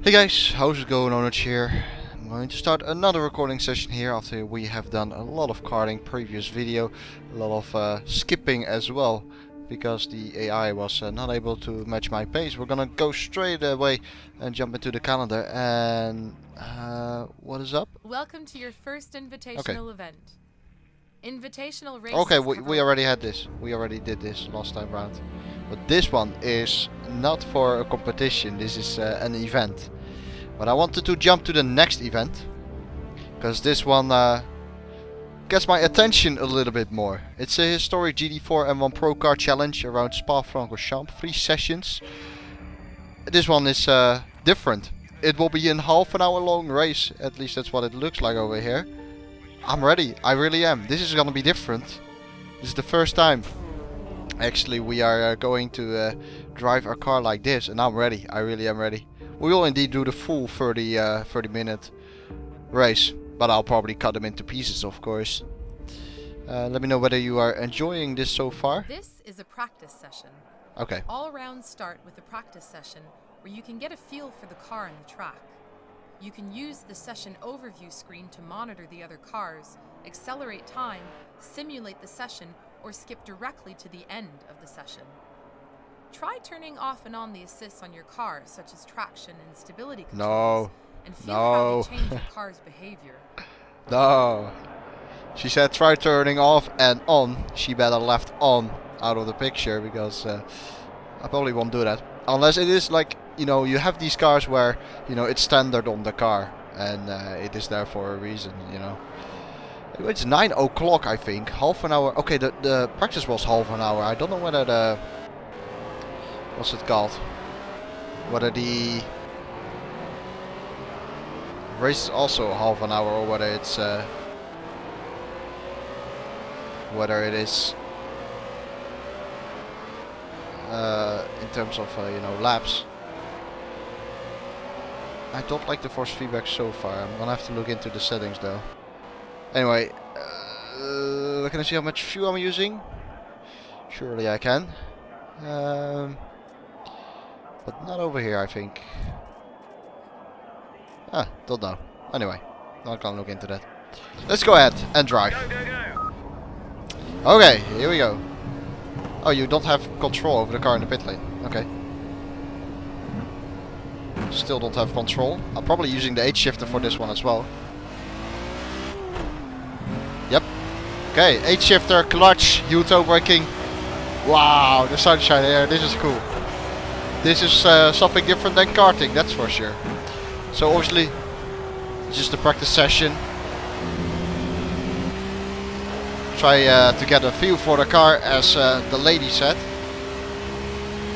Hey guys, how's it going? Onage here. I'm going to start another recording session here after we have done a lot of karting previous video, a lot of skipping as well, because the AI was not able to match my pace. We're gonna go straight away and jump into the calendar and what is up? Welcome to your first invitational event. Invitational races. Okay, we already had this. We already did this last time round. But this one is not for a competition, this is an event. But I wanted to jump to the next event, because this one gets my attention a little bit more. It's a historic GT4 M1 Procar challenge around Spa-Francorchamps, 3 sessions. This one is different. It will be a half an hour long race, at least that's what it looks like over here. I'm ready, I really am. This is gonna be different. This is the first time actually we are going to drive our car like this, and I'm ready. I really am ready. We will indeed do the full 30 minute race, but I'll probably cut them into pieces, of course. Let me know whether you are enjoying this so far. This is a practice session. Okay. All rounds start with a practice session where you can get a feel for the car and the track. You can use the session overview screen to monitor the other cars, accelerate time, simulate the session, or skip directly to the end of the session. Try turning off and on the assists on your car, such as traction and stability controls, and feel how they change your car's behavior. No. She said try turning off and on. She better left on out of the picture, because I probably won't do that. Unless it is like, you know, you have these cars where, you know, it's standard on the car and it is there for a reason, you know. It's 9 o'clock, I think. Half an hour. Okay, the practice was half an hour. I don't know whether the... What's it called? Whether the race is also half an hour, or whether it's... whether it is... in terms of, you know, laps. I don't like the force feedback so far. I'm gonna have to look into the settings though. Anyway, can I see how much fuel I'm using? Surely I can. But not over here, I think. Ah, don't know. Anyway, not gonna look into that. Let's go ahead and drive. Okay, here we go. Oh, you don't have control over the car in the pit lane. Okay. Still don't have control. I'm probably using the H shifter for this one as well. Yep. Okay, H shifter, clutch, U-toe braking. Wow, the sunshine here. This is cool. This is something different than karting, that's for sure. So obviously, just a practice session. Try to get a feel for the car, as the lady said.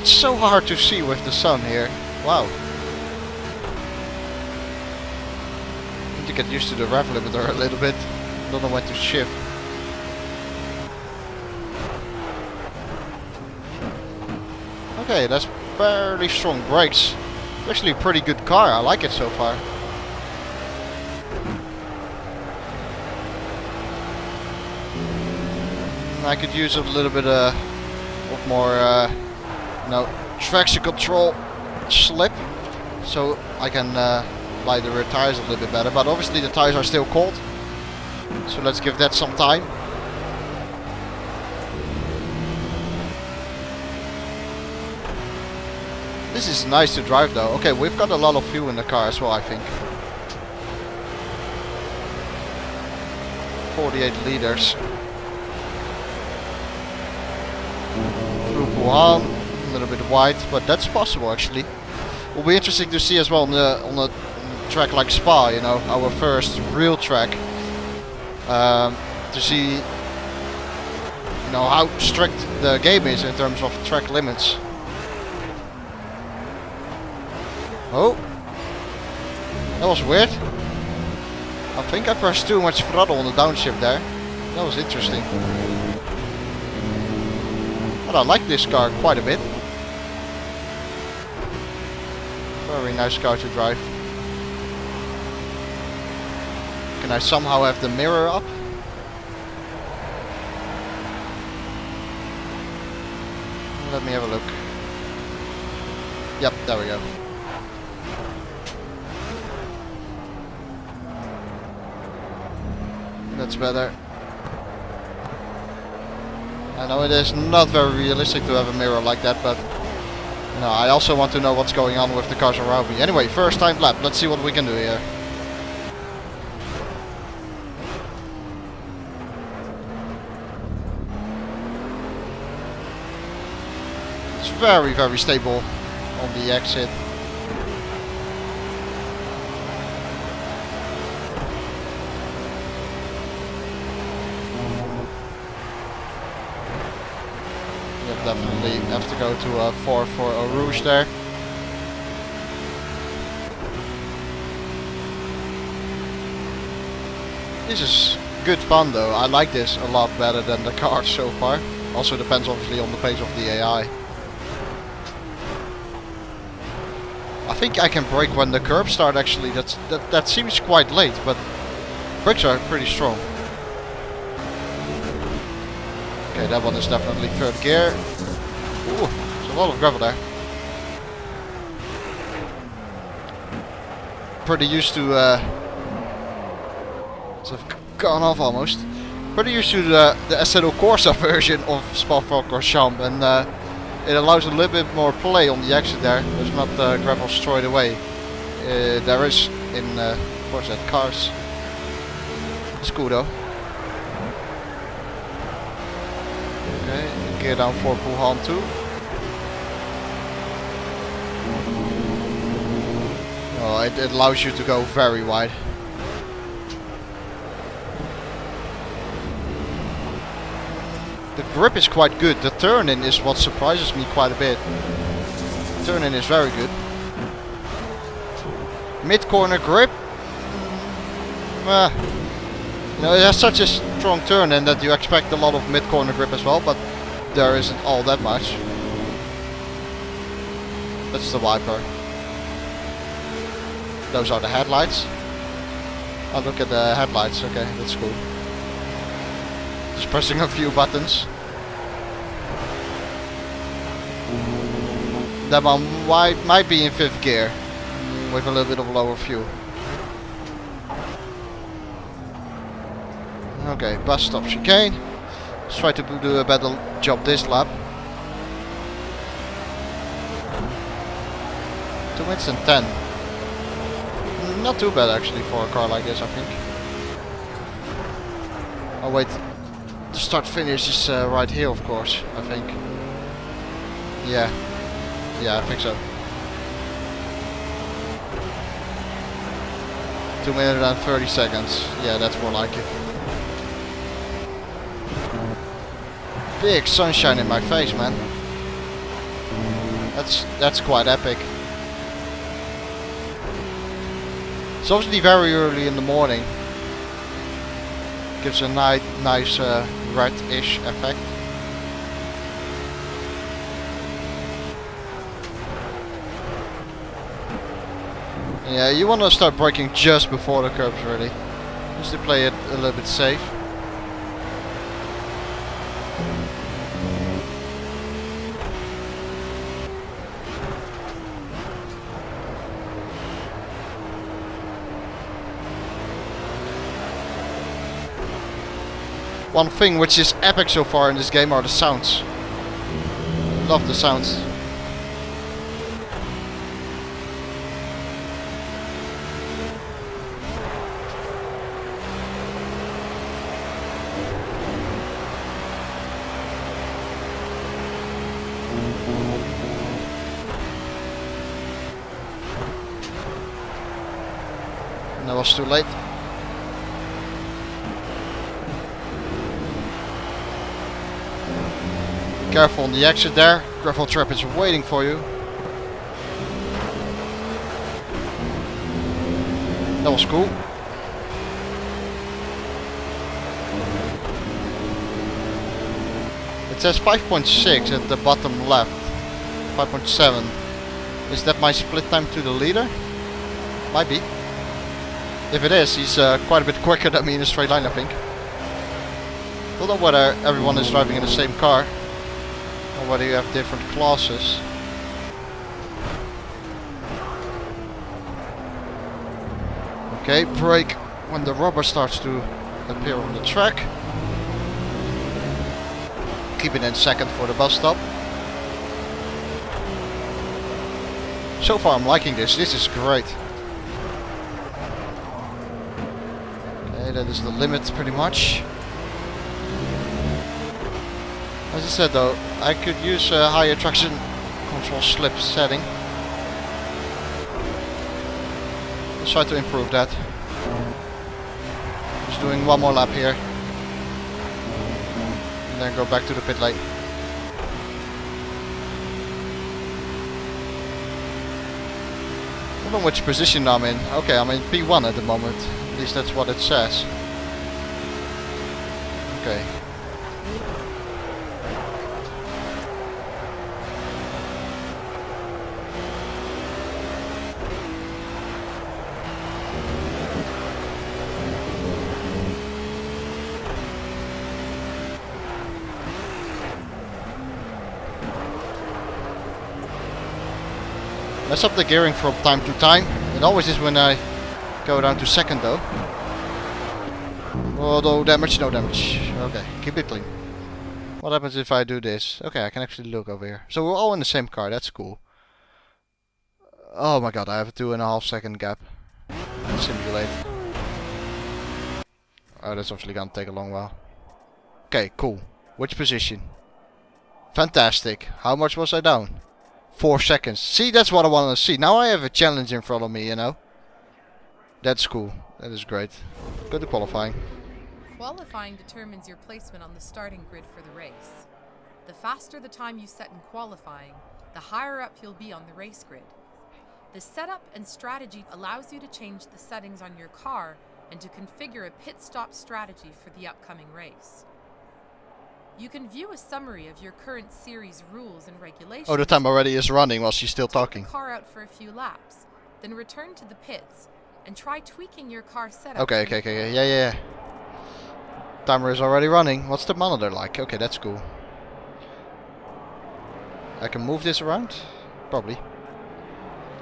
It's so hard to see with the sun here. Wow. Need to get used to the rev limiter a little bit. Don't know when to shift. Okay, that's fairly strong brakes. Actually a pretty good car, I like it so far. I could use a little bit of more traction control slip, so I can apply the rear tires a little bit better, but obviously the tires are still cold, so let's give that some time. This is nice to drive though. Okay, we've got a lot of fuel in the car as well, I think. 48 liters. One, a little bit wide, but that's possible actually. Will be interesting to see as well on a track like Spa, you know, our first real track, to see, you know, how strict the game is in terms of track limits. Oh, that was weird. I think I pressed too much throttle on the downshift there. That was interesting. But I like this car quite a bit. Very nice car to drive. Can I somehow have the mirror up? Let me have a look. Yep, there we go. That's better. I know it is not very realistic to have a mirror like that, but you know, I also want to know what's going on with the cars around me. Anyway, first time lap. Let's see what we can do here. It's very, very stable on the exit. Definitely have to go to 4 for a Rouge there. This is good fun though. I like this a lot better than the Karts so far. Also depends obviously on the pace of the AI. I think I can brake when the curbs start actually. That seems quite late, but brakes are pretty strong. Okay, that one is definitely third gear. Ooh, there's a lot of gravel there. Pretty used to so I've gone off almost. Pretty used to the Assetto Corsa version of Spa-Francorchamps, and it allows a little bit more play on the exit there. There's not gravel destroyed away. There is in of course that Karts. It's cool though. Okay, gear down for Puhan too. Oh, it allows you to go very wide. The grip is quite good. The turn-in is what surprises me quite a bit. Turn-in is very good. Mid-corner grip. You know, it has such a strong turn-in that you expect a lot of mid-corner grip as well, but there isn't all that much. That's the wiper. Those are the headlights. Oh, look at the headlights. Okay, that's cool. Just pressing a few buttons. That one might be in 5th gear with a little bit of lower fuel. Okay, bus stop chicane. Let's try to do a better job this lap. 2 minutes and 10. Not too bad actually for a car like this, I think. Oh wait, the start finish is right here, of course, I think. Yeah, I think so. 2 minutes and 30 seconds. Yeah, that's more like it. Big sunshine in my face, man. That's quite epic. It's obviously very early in the morning. Gives a nice red-ish effect. Yeah, you want to start braking just before the curbs really. Just to play it a little bit safe. One thing which is epic so far in this game are the sounds. Love the sounds. That was too late. Careful on the exit there. Gravel trap is waiting for you. That was cool. It says 5.6 at the bottom left. 5.7. Is that my split time to the leader? Might be. If it is, he's quite a bit quicker than me in a straight line, I think. Don't know whether everyone is driving in the same car or whether you have different classes. Okay, brake when the rubber starts to appear on the track. Keeping in second for the bus stop. So far I'm liking this. This is great. Okay, that is the limit pretty much. As I said though, I could use a higher traction control slip setting. Let's try to improve that. Just doing one more lap here. And then go back to the pit lane. I don't know which position I'm in. Okay, I'm in P1 at the moment. At least that's what it says. Okay. Mess up the gearing from time to time. It always is when I go down to second though. Oh, no damage, no damage. Okay, keep it clean. What happens if I do this? Okay, I can actually look over here. So we're all in the same car, that's cool. Oh my god, I have a 2.5 second gap. Simulate. Oh, that's obviously gonna take a long while. Okay, cool. Which position? Fantastic. How much was I down? 4 seconds. See, that's what I want to see. Now I have a challenge in front of me, you know. That's cool. That is great. Go to qualifying. Qualifying determines your placement on the starting grid for the race. The faster the time you set in qualifying, the higher up you'll be on the race grid. The setup and strategy allows you to change the settings on your car and to configure a pit stop strategy for the upcoming race. You can view a summary of your current series rules and regulations. Oh, the time already is running while she's still talking. Take the car out for a few laps, then return to the pits and try tweaking your car setup. Okay, yeah. Timer is already running. What's the monitor like? Okay, that's cool. I can move this around? Probably.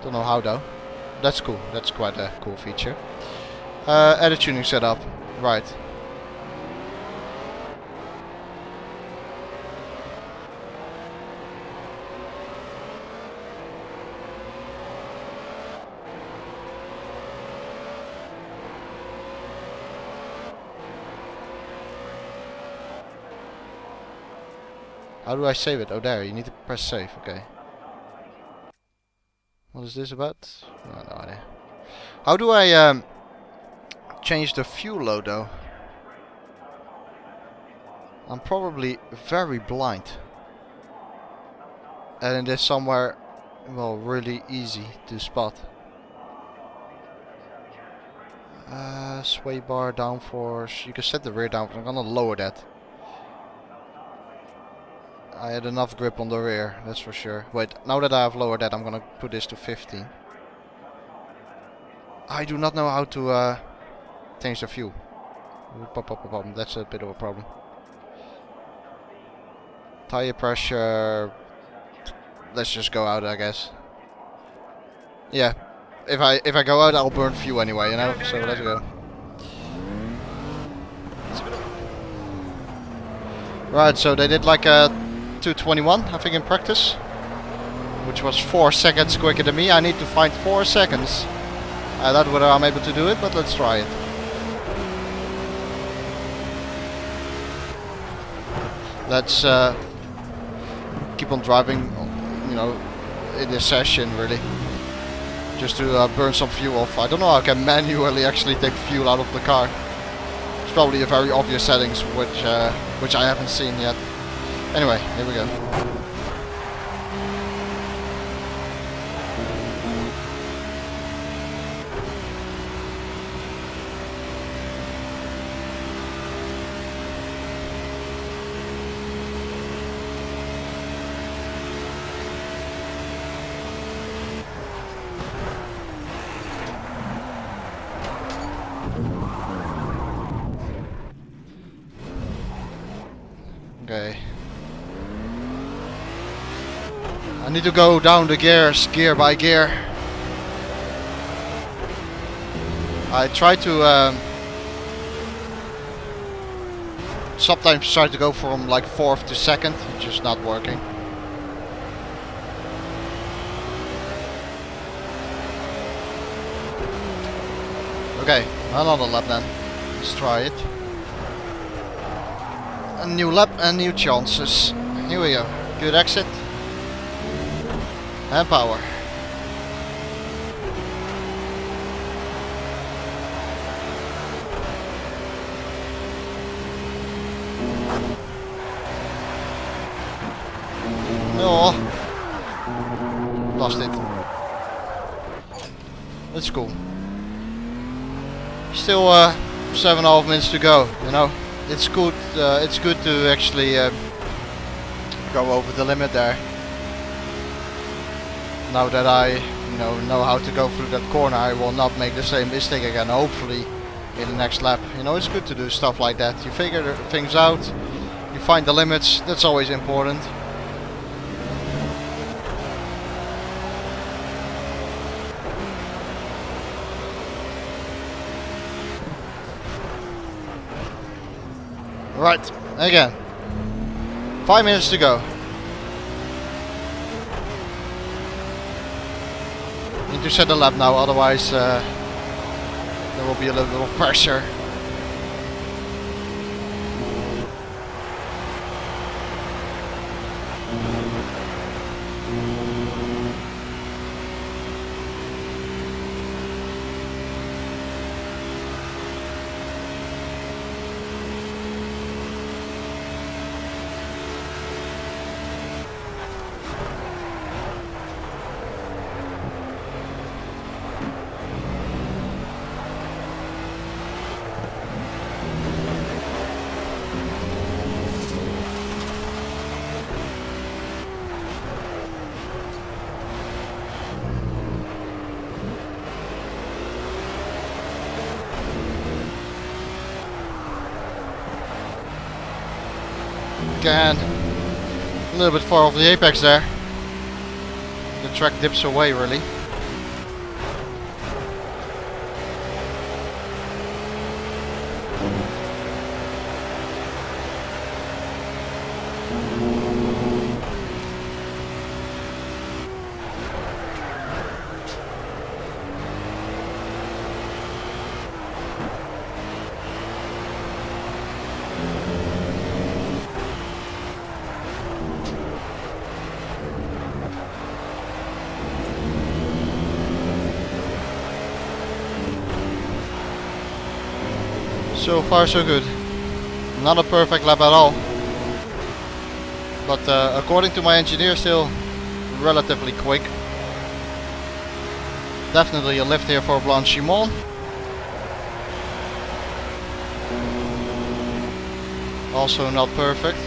Don't know how though. That's cool. That's quite a cool feature. Edit tuning setup. Right. How do I save it? Oh, there. You need to press save. Okay. What is this about? Oh, no idea. How do I change the fuel load though? I'm probably very blind. And it is somewhere, well, really easy to spot. Sway bar downforce. You can set the rear down. I'm gonna lower that. I had enough grip on the rear, that's for sure. Wait, now that I have lowered that, I'm gonna put this to 15. I do not know how to change the fuel. That's a bit of a problem. Tire pressure. Let's just go out, I guess. Yeah, if I go out, I'll burn fuel anyway, you know. So let's go. Right, so they did like a 2:21, I think, in practice, which was 4 seconds quicker than me. I need to find 4 seconds. I doubt whether I'm able to do it, but let's try it. Let's keep on driving, you know, in this session really, just to burn some fuel off. I don't know how I can manually actually take fuel out of the car. It's probably a very obvious settings which I haven't seen yet. Anyway, here we go. Okay. I need to go down the gears, gear by gear. I try to sometimes try to go from like 4th to 2nd, just not working. Okay, another lap then. Let's try it. A new lap and new chances. Here we go. Good exit. And power. No. Lost it. That's cool. Still 7.5 minutes to go, you know. It's good to actually go over the limit there. Now that I know how to go through that corner, I will not make the same mistake again, hopefully in the next lap. You know, it's good to do stuff like that. You figure things out, you find the limits, that's always important. Right, again. 5 minutes to go. Need to set the lap now, otherwise there will be a little bit of pressure. Again, a little bit far off the apex there. The track dips away really. So far so good. Not a perfect lap at all. But according to my engineer, still relatively quick. Definitely a lift here for Blanchimont. Also not perfect.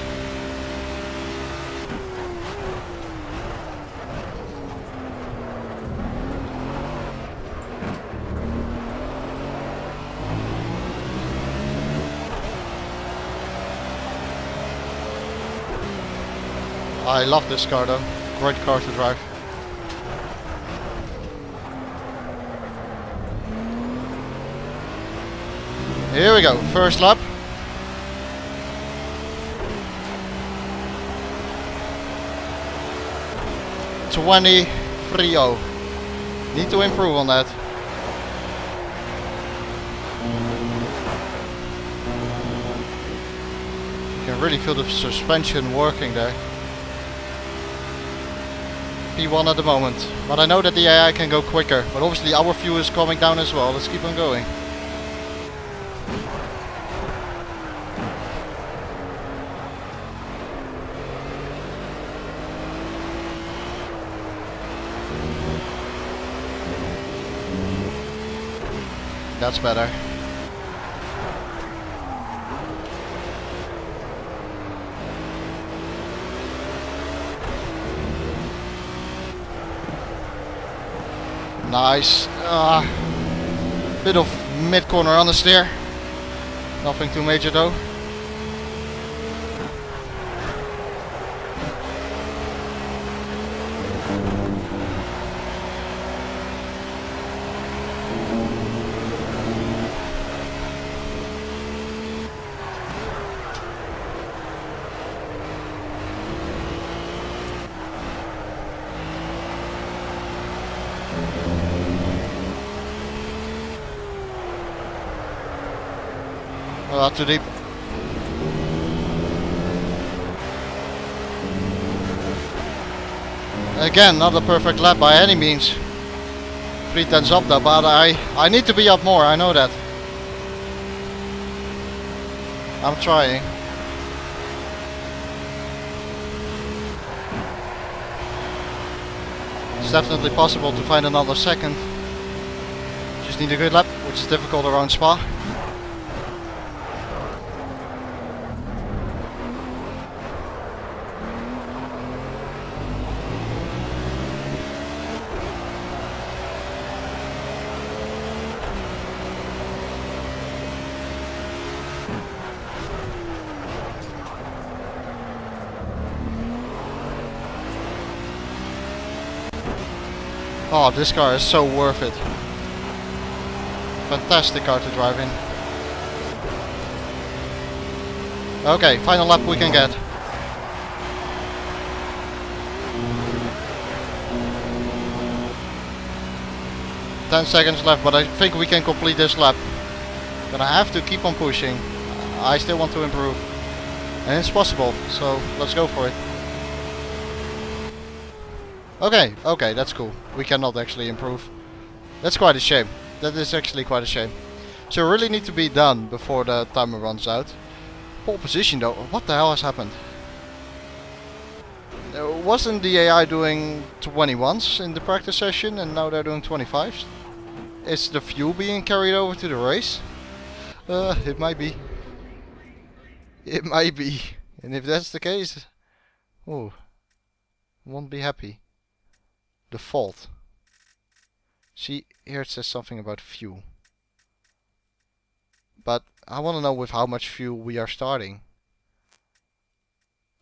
I love this car though, great car to drive. Here we go, first lap. (20.30). Need to improve on that. You can really feel the suspension working there. P1 at the moment, but I know that the AI can go quicker, but obviously our fuel is coming down as well. Let's keep on going. That's better. Nice. Bit of mid-corner understeer. Nothing too major though. Too deep. Again, not a perfect lap by any means. 3/10 up though, but I need to be up more, I know that. I'm trying. It's definitely possible to find another second. Just need a good lap, which is difficult around Spa. Oh, this car is so worth it. Fantastic car to drive in. Okay, final lap we can get. Ten seconds left, but I think we can complete this lap. Gonna have to keep on pushing. I still want to improve. And it's possible, so let's go for it. Okay, that's cool. We cannot actually improve. That's quite a shame. That is actually quite a shame. So we really need to be done before the timer runs out. Pole position though, what the hell has happened? Wasn't the AI doing 21s in the practice session and now they're doing 25s? Is the fuel being carried over to the race? It might be. It might be. And if that's the case, oh, won't be happy. Default. See, here it says something about fuel. But I want to know with how much fuel we are starting.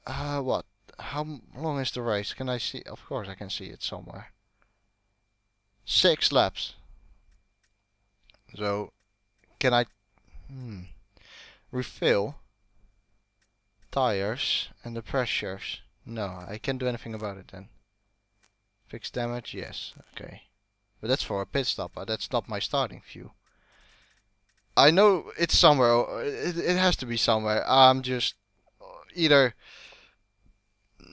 What? How long is the race? Can I see? Of course I can see it somewhere. 6 laps. So, can I refill tires and the pressures? No, I can't do anything about it then. Fix damage? Yes. Okay. But that's for a pit stop. That's not my starting fuel. I know it's somewhere. It has to be somewhere. I'm just either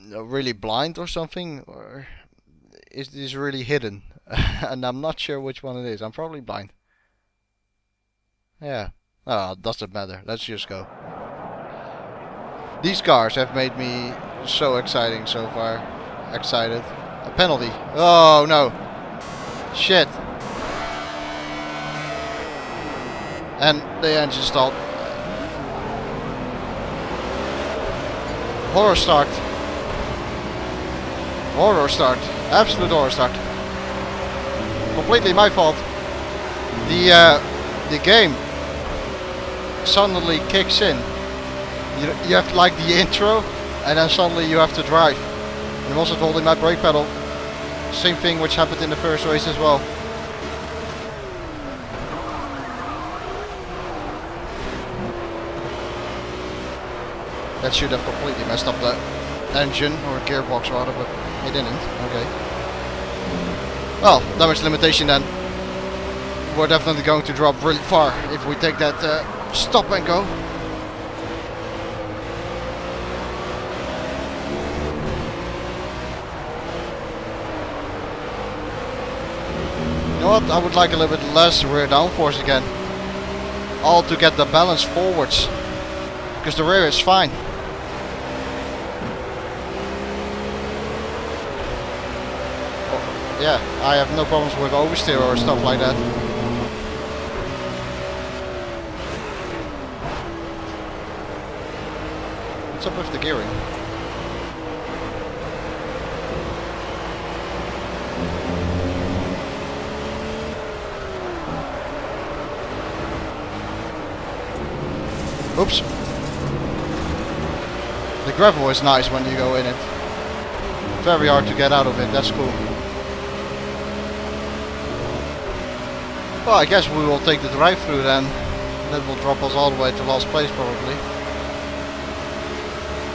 really blind or something, or it is really hidden. And I'm not sure which one it is. I'm probably blind. Yeah. Oh, it doesn't matter. Let's just go. These cars have made me so exciting so far. Excited. A penalty. Oh no. Shit. And the engine stalled. Horror start. Horror start. Absolute horror start. Completely my fault. The game suddenly kicks in. You have like the intro and then suddenly you have to drive. And I'm also holding my brake pedal. Same thing which happened in the first race as well. That should have completely messed up the engine or gearbox rather, but it didn't. Okay. Well, damage limitation then. We're definitely going to drop really far if we take that stop and go. You know what? I would like a little bit less rear downforce again. All to get the balance forwards. Because the rear is fine. Oh, yeah, I have no problems with oversteer or stuff like that. What's up with the gearing? Oops. The gravel is nice when you go in it. Very hard to get out of it, that's cool. Well, I guess we will take the drive-through then. That will drop us all the way to last place probably.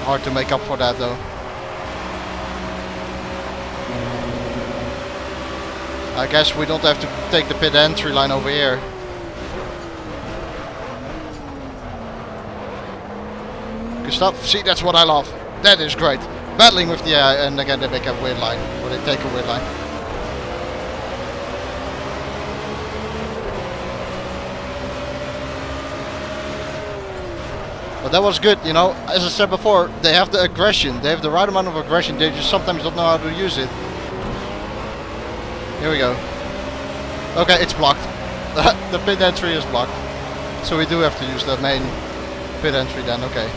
Hard to make up for that though. I guess we don't have to take the pit entry line over here. Good stuff. See, that's what I love. That is great. Battling with the AI, and again they make a weird line. Or they take a weird line. But that was good, you know. As I said before, they have the aggression. They have the right amount of aggression. They just sometimes don't know how to use it. Here we go. Okay, it's blocked. The pit entry is blocked. So we do have to use the main pit entry then, okay.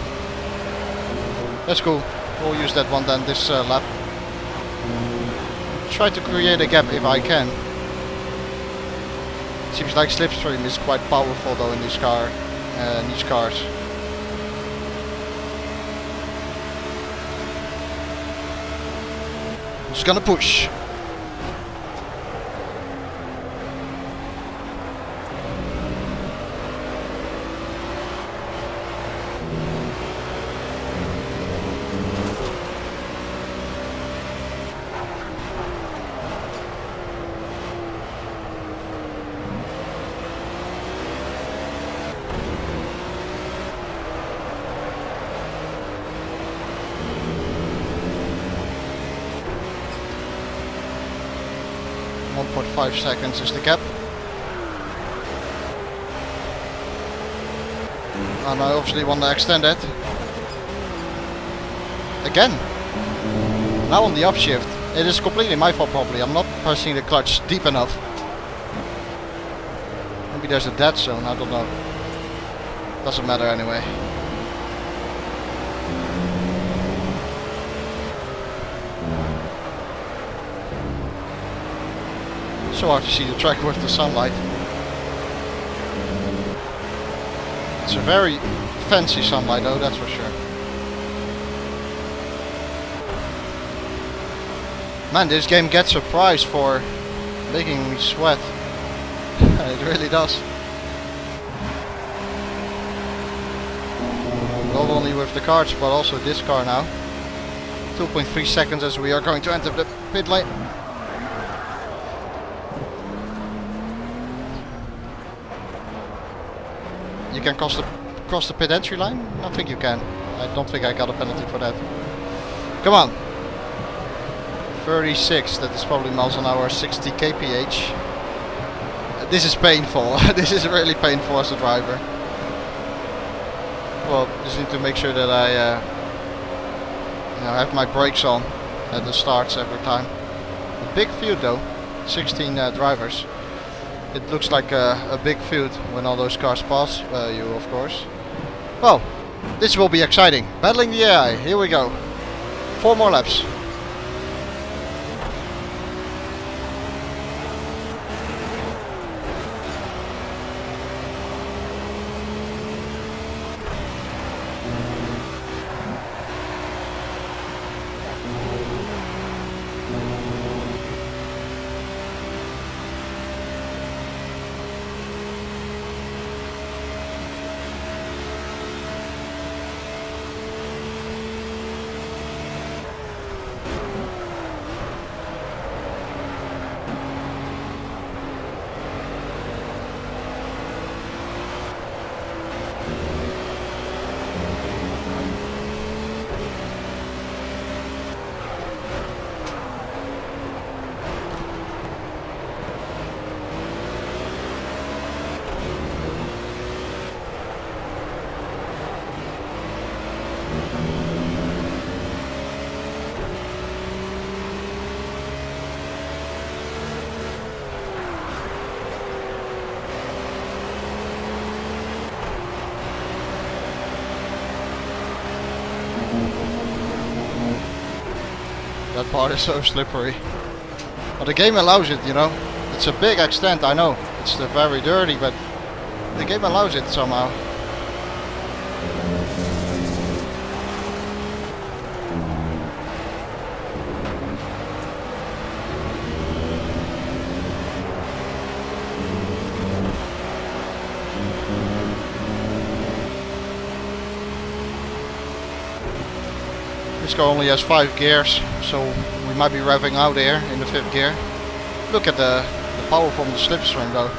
That's cool. We'll use that one then this lap. Try to create a gap if I can. Seems like slipstream is quite powerful though in this car, in these cars. Just gonna push. .5 seconds is the gap. And I obviously want to extend it. Again. Now on the upshift. It is completely my fault probably. I'm not pressing the clutch deep enough. Maybe there's a dead zone, I don't know. Doesn't matter anyway. So hard to see the track with the sunlight. It's a very fancy sunlight though, that's for sure. Man, this game gets a prize for making me sweat. It really does. Not only with the Karts, but also this car now. 2.3 seconds as we are going to enter the pit lane. You can cross the pit entry line? I think you can. I don't think I got a penalty for that. Come on. 36, that is probably miles an hour, 60 kph. This is painful. This is really painful as a driver. Well, just need to make sure that I have my brakes on at the starts every time. A big field though, 16 drivers. It looks like a big field when all those cars pass you, of course. Well, this will be exciting. Battling the AI, here we go. 4 more laps. That part is so slippery. But the game allows it, you know. It's a big extent, I know. It's very dirty, but the game allows it somehow. This car only has 5 gears, so we might be revving out here in the 5th gear. Look at the power from the slipstream though.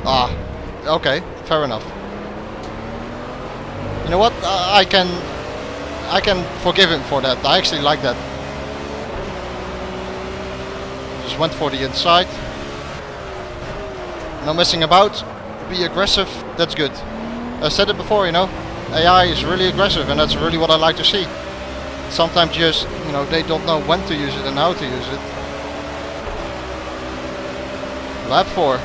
Ah, okay, fair enough. You know what? I can forgive him for that. I actually like that. Just went for the inside. No messing about. Be aggressive. That's good. I said it before, you know. AI is really aggressive, and that's really what I like to see. Sometimes just, you know, they don't know when to use it and how to use it. Lap 4.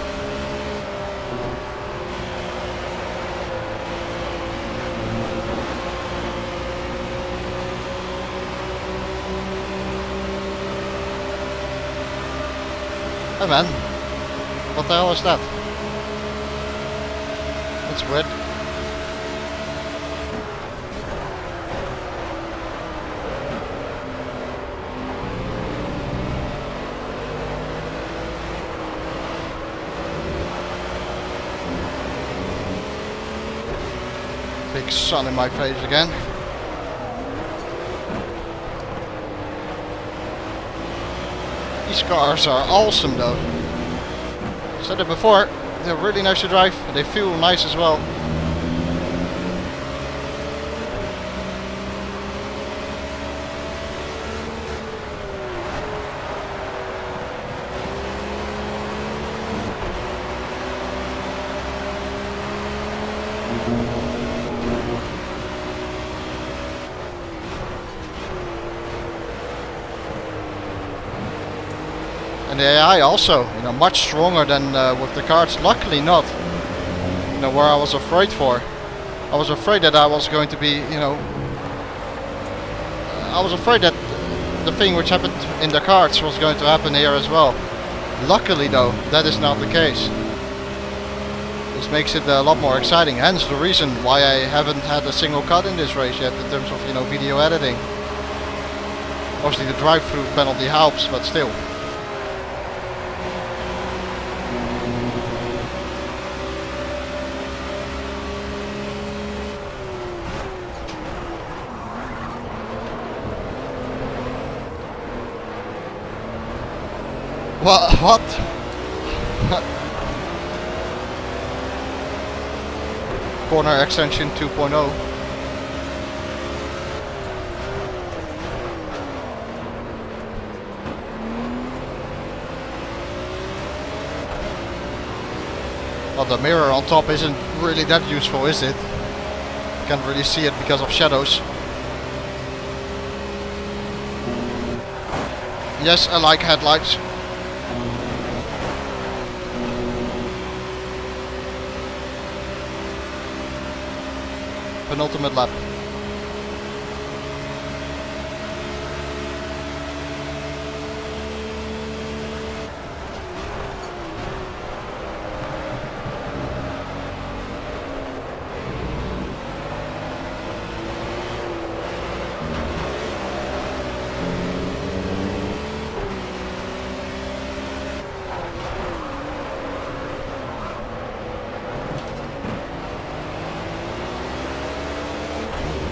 Hey man, what the hell is that? That's weird. Big sun in my face again. These cars are awesome though. Said it before, they're really nice to drive, they feel nice as well. And the AI also, you know, much stronger than with the Karts. Luckily not, you know, where I was afraid for. I was afraid that I was going to be, you know, I was afraid that the thing which happened in the Karts was going to happen here as well. Luckily though, that is not the case. This makes it a lot more exciting, hence the reason why I haven't had a single cut in this race yet in terms of, you know, video editing. Obviously the drive-through penalty helps, but still. What? Corner extension 2.0. Well, the mirror on top isn't really that useful, is it? Can't really see it because of shadows. Yes, I like headlights. Penultimate lap.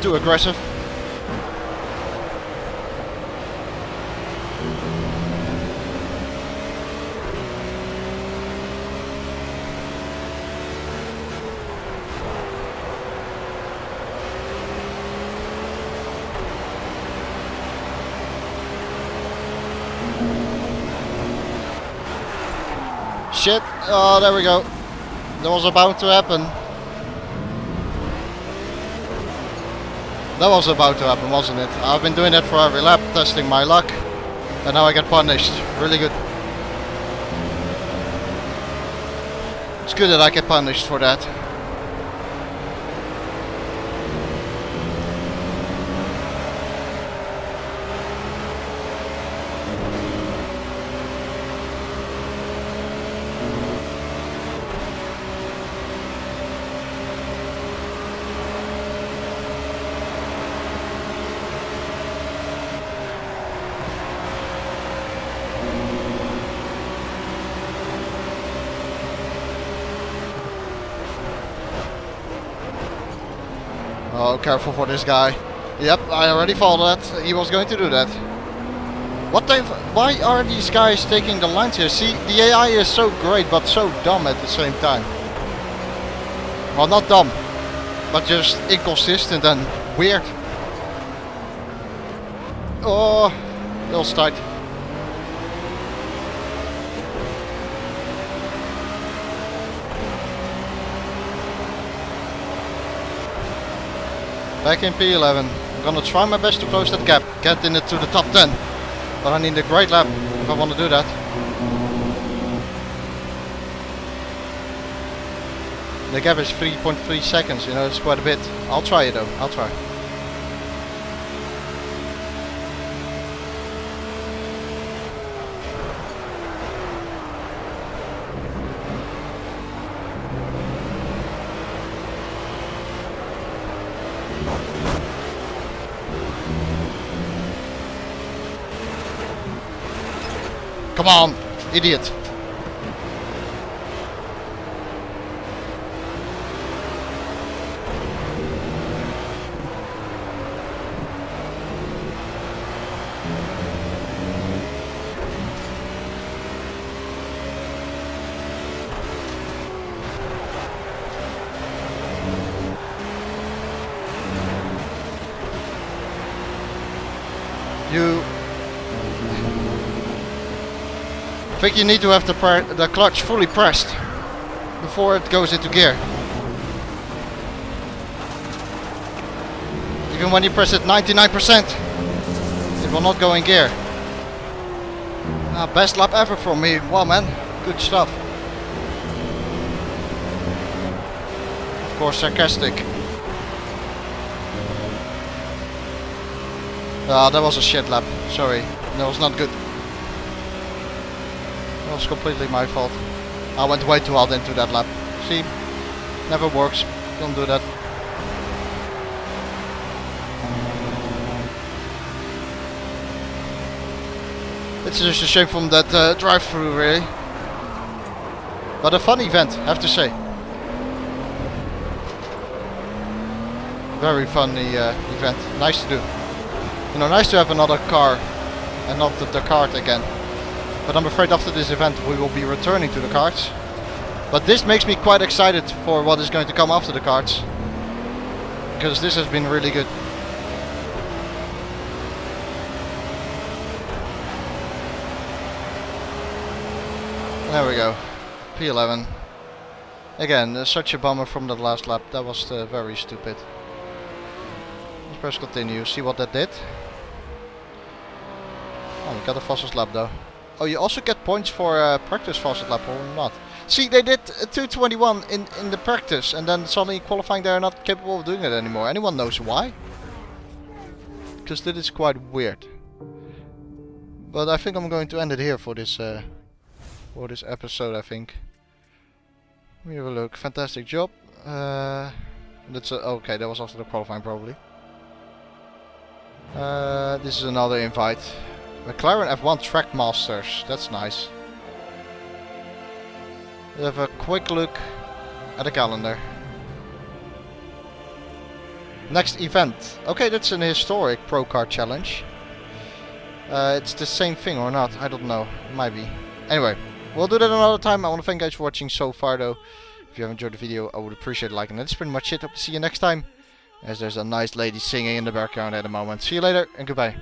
Too aggressive. Shit. Oh, there we go. That was about to happen. That was about to happen, wasn't it? I've been doing that for every lap, testing my luck. And now I get punished. Really good. It's good that I get punished for that. Oh, careful for this guy. Yep, I already thought that he was going to do that. Why are these guys taking the lines here? See, the AI is so great but so dumb at the same time. Well, not dumb, but just inconsistent and weird. Oh, little tight. Back in P11. I'm gonna try my best to close that gap, get in it to the top 10. But I need a great lap if I want to do that. The gap is 3.3 seconds, you know, it's quite a bit. I'll try it though, I'll try. Come on, idiot. I think you need to have the clutch fully pressed before it goes into gear. Even when you press it 99%, it will not go in gear. Best lap ever for me. Wow, man, good stuff. Of course, sarcastic. That was a shit lap. Sorry, that was not good. That was completely my fault. I went way too hard into that lap. See, never works. Don't do that. It's just a shame from that drive-through, really. But a fun event, I have to say. Very funny event. Nice to do. You know, nice to have another car and not the kart again. But I'm afraid after this event we will be returning to the karts. But this makes me quite excited for what is going to come after the karts. Because this has been really good. There we go. P11. Again, such a bummer from the last lap. That was very stupid. Let's press continue, see what that did. Oh, we got the fastest lap though. Oh, you also get points for practice fastest lap or not. See, they did 2:21 in the practice and then suddenly qualifying they're not capable of doing it anymore. Anyone knows why? Because that is quite weird. But I think I'm going to end it here for this episode, I think. Let me have a look. Fantastic job. That's okay, that was after the qualifying probably. This is another invite. McLaren F1 Track Masters, that's nice. We have a quick look at the calendar. Next event. Okay, that's an historic Procar challenge. It's the same thing or not, I don't know. It might be. Anyway, we'll do that another time. I want to thank you guys for watching so far though. If you have enjoyed the video, I would appreciate a like, and that's pretty much it. Hope to see you next time. As there's a nice lady singing in the background at the moment. See you later and goodbye.